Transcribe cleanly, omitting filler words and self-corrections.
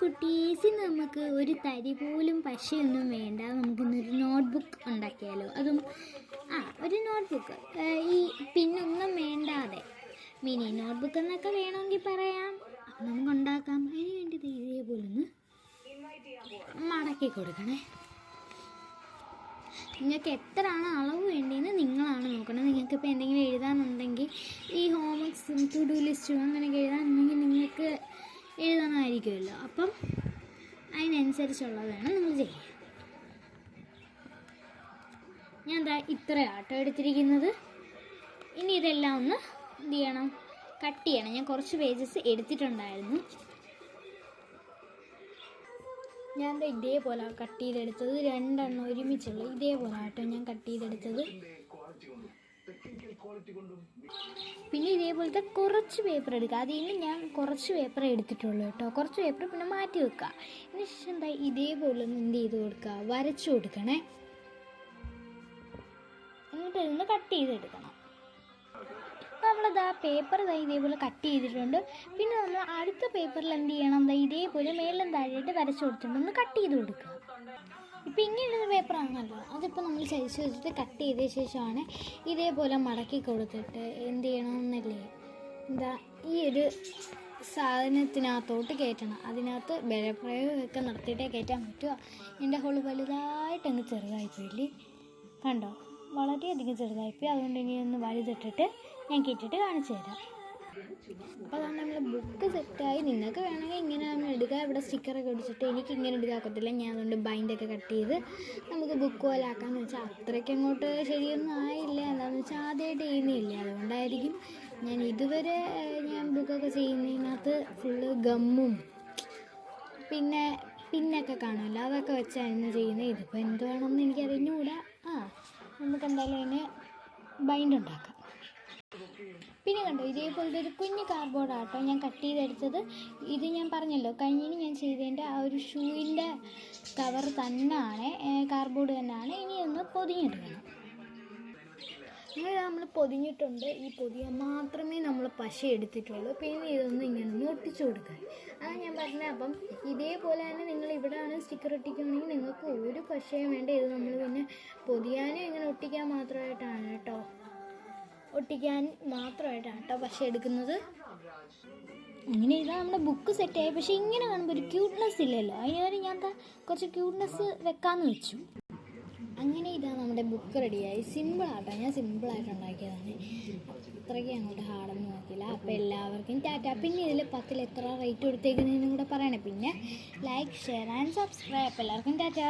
കുട്ടീസ് നമുക്ക് ഒരു തരി പോലും പശയൊന്നും വേണ്ട. നമുക്കിന്നൊരു നോട്ട്ബുക്ക് ഉണ്ടാക്കിയാലോ? അതും ഒരു നോട്ട്ബുക്ക് ഈ പിന്നൊന്നും വേണ്ടാതെ മിനി നോട്ട്ബുക്ക് എന്നൊക്കെ വേണമെങ്കിൽ പറയാം. അപ്പം നമുക്ക് ഉണ്ടാക്കാം. അതിന് വേണ്ടിയത് ഇതേപോലെ ഒന്ന് മടക്കി കൊടുക്കണേ. നിങ്ങൾക്ക് എത്രയാണ് അളവ് വേണ്ടിയെന്ന് നിങ്ങളാണ് നോക്കണം. നിങ്ങൾക്കിപ്പോൾ എന്തെങ്കിലും എഴുതാനുണ്ടെങ്കിൽ ഈ ഹോംവർക്സും ടു ഡു ലിസ്റ്റും അങ്ങനെയൊക്കെ എഴുതാനുണ്ടെങ്കിൽ നിങ്ങൾക്ക് എഴുതാനായിരിക്കുമല്ലോ. അപ്പം അതിനനുസരിച്ചുള്ളത് വേണം നിങ്ങൾ ചെയ്യാൻ. ഞാൻ എന്താ ഇത്ര ആട്ടോ എടുത്തിരിക്കുന്നത്. ഇനി ഇതെല്ലാം ഒന്ന് എന്ത് ചെയ്യണം, കട്ട് ചെയ്യണം. ഞാൻ കുറച്ച് പേജസ് എടുത്തിട്ടുണ്ടായിരുന്നു. ഞാൻ എന്താ ഇതേപോലെ കട്ട് ചെയ്തെടുത്തത്. 2 എണ്ണം ഒരുമിച്ചുള്ള ഇതേപോലെ ആട്ടോ ഞാൻ കട്ട് ചെയ്തെടുത്തത്. പിന്നെ ഇതേപോലത്തെ കുറച്ച് പേപ്പർ എടുക്കുക. അതിൽ നിന്ന് ഞാൻ കുറച്ച് പേപ്പർ എടുത്തിട്ടുള്ളൂ കേട്ടോ. കുറച്ച് പേപ്പർ പിന്നെ മാറ്റി വെക്കുക. അതിന് ശേഷം എന്താ ഇതേപോലെ ഒന്ന് എന്ത് ചെയ്ത് കൊടുക്കുക, വരച്ചു കൊടുക്കണേ. എന്നിട്ട് ഇതൊന്ന് കട്ട് ചെയ്തെടുക്കണം. നമ്മളത് പേപ്പർ ഇതേപോലെ കട്ട് ചെയ്തിട്ടുണ്ട്. പിന്നെ നമ്മൾ അടുത്ത പേപ്പറിൽ എന്ത് ചെയ്യണം, ഇതേപോലെ മേലും താഴെയായിട്ട് വരച്ചു കൊടുത്തിട്ടുണ്ട്. ഒന്ന് കട്ട് ചെയ്ത് കൊടുക്കുക. ഇപ്പം ഇങ്ങനെയുള്ള പേപ്പറാണല്ലോ, അതിപ്പോൾ നമ്മൾ ചരിച്ച് വെച്ചിട്ട് കട്ട് ചെയ്ത ശേഷമാണ് ഇതേപോലെ മടക്കി കൊടുത്തിട്ട് എന്ത് ചെയ്യണമെന്നല്ലേ, ഈ ഒരു സാധനത്തിനകത്തോട്ട് കയറ്റണം. അതിനകത്ത് ബലപ്രയോഗമൊക്കെ നടത്തിയിട്ടേ കയറ്റാൻ പറ്റുക. എൻ്റെ ഹോള് വലുതായിട്ടങ്ങ് ചെറുതായിപ്പോയില്ലേ, കണ്ടോ? വളരെയധികം ചെറുതായിപ്പോയി. അതുകൊണ്ട് ഇനി ഒന്ന് വലുതിട്ടിട്ട് ഞാൻ കയറ്റിയിട്ട് കാണിച്ചു തരാം. അപ്പോൾ അതാണ് നമ്മൾ ബുക്ക് സെറ്റായി. നിങ്ങൾക്ക് വേണമെങ്കിൽ ഇങ്ങനെ നമ്മൾ എടുക്കുക. ഇവിടെ സ്റ്റിക്കറൊക്കെ ഒടിച്ചിട്ട് എനിക്ക് ഇങ്ങനെ എടുക്കാക്കത്തില്ല. ഞാൻ അതുകൊണ്ട് ബൈൻഡൊക്കെ കട്ട് ചെയ്ത് നമുക്ക് ബുക്ക് പോലെ ആക്കാമെന്ന് വെച്ചാൽ അത്രയ്ക്ക് അങ്ങോട്ട് ശരിയൊന്നും ആയില്ല. എന്താണെന്ന് വെച്ചാൽ ആദ്യമായിട്ട് ചെയ്യുന്നില്ല, അതുകൊണ്ടായിരിക്കും. ഞാൻ ഇതുവരെ ബുക്കൊക്കെ ചെയ്യുന്നതിനകത്ത് ഫുള്ള് ഗമ്മും പിന്നൊക്കെ കാണുമല്ലോ, അതൊക്കെ വെച്ചായിരുന്നു ചെയ്യുന്നത്. ഇതിപ്പോൾ എന്തുവാണെന്ന് എനിക്കറിഞ്ഞുകൂടാ. നമുക്ക് എന്തായാലും അതിന് ബൈൻഡ് ഉണ്ടാക്കാം. പിന്നെ കണ്ടോ, ഇതേപോലത്തെ ഒരു കുഞ്ഞ് കാർഡ്ബോർഡ് ആട്ടോ ഞാൻ കട്ട് ചെയ്തെടുത്തത്. ഇത് ഞാൻ പറഞ്ഞല്ലോ, കഴിഞ്ഞിന് ഞാൻ ചെയ്തതിൻ്റെ ആ ഒരു ഷൂവിൻ്റെ കവർ തന്നെയാണ്, കാർഡ്ബോർഡ് തന്നെയാണ്. ഇനി ഒന്ന് പൊതിഞ്ഞെടുക്കണം. അങ്ങനെ നമ്മൾ പൊതിഞ്ഞിട്ടുണ്ട്. ഈ പൊതിയാൻ മാത്രമേ നമ്മൾ പശ എടുത്തിട്ടുള്ളൂ. പിന്നെ ഇതൊന്നും ഇങ്ങനെ ഒന്ന് ഒട്ടിച്ചു കൊടുക്കാൻ, അതാണ് ഞാൻ പറഞ്ഞത്. അപ്പം ഇതേപോലെ തന്നെ നിങ്ങൾ ഇവിടെയാണ് സ്റ്റിക്കർ ഒട്ടിക്കുകയാണെങ്കിൽ നിങ്ങൾക്ക് ഒരു പശയും വേണ്ട. ഇത് നമ്മൾ പിന്നെ പൊതിയാനും ഇങ്ങനെ ഒട്ടിക്കാൻ മാത്രമായിട്ടാണ് കേട്ടോ, പശ എടുക്കുന്നത്. അങ്ങനെ ഇതാ നമ്മുടെ ബുക്ക് സെറ്റായി. പക്ഷേ ഇങ്ങനെ കാണുമ്പോൾ ഒരു ക്യൂട്ട്നെസ് ഇല്ലല്ലോ, അതിന് ഞാൻ കുറച്ച് ക്യൂട്ട്നെസ് വെക്കാമെന്ന് വെച്ചു. അങ്ങനെ ഇതാ നമ്മുടെ ബുക്ക് റെഡിയായി. സിമ്പിളാട്ടോ, ഞാൻ സിമ്പിളായിട്ട് ഉണ്ടാക്കിയതാണ്. അത്രയ്ക്ക് അങ്ങോട്ട് ഹാർഡൊന്നും നോക്കിയില്ല. അപ്പോൾ എല്ലാവർക്കും ടാറ്റ. പിന്നെ ഇതിൽ 10ൽ എത്ര റേറ്റ് കൊടുത്തേക്കുന്നതെന്നും കൂടെ പറയണേ. പിന്നെ ലൈക്ക്, ഷെയർ ആൻഡ് സബ്സ്ക്രൈബ്. എല്ലാവർക്കും ടാറ്റ.